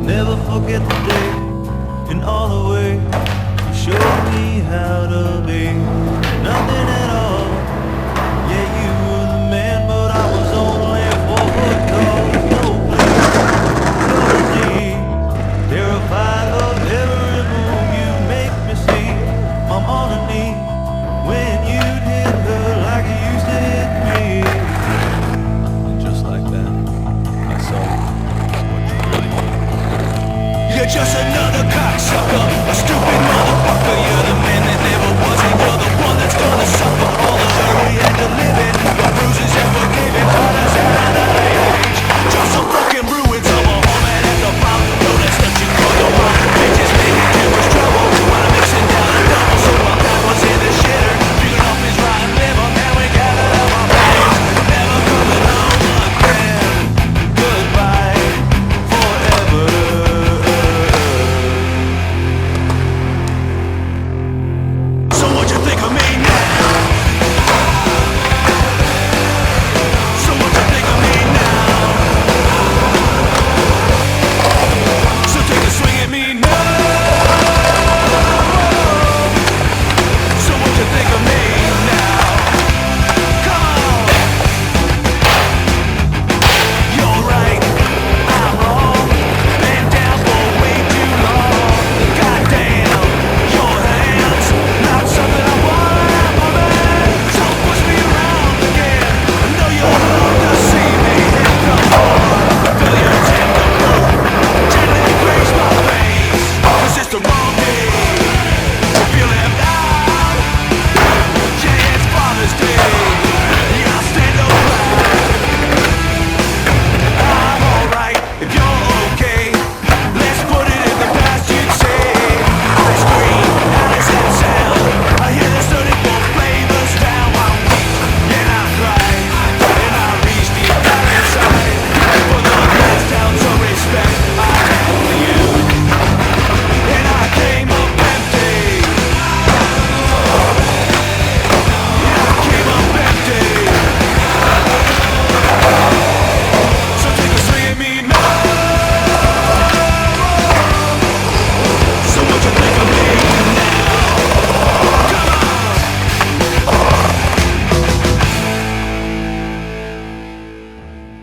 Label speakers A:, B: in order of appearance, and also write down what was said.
A: Never forget the day and all the way you showed me how to be nothing at all. Yeah, you were the man, but I was only a 4 foot tall. No please, terrified of every move you make me see. I'm on a knee when you'd hit her like you used to hit me. And just like that, I saw what you really need.
B: You're just another cocksucker, a stupid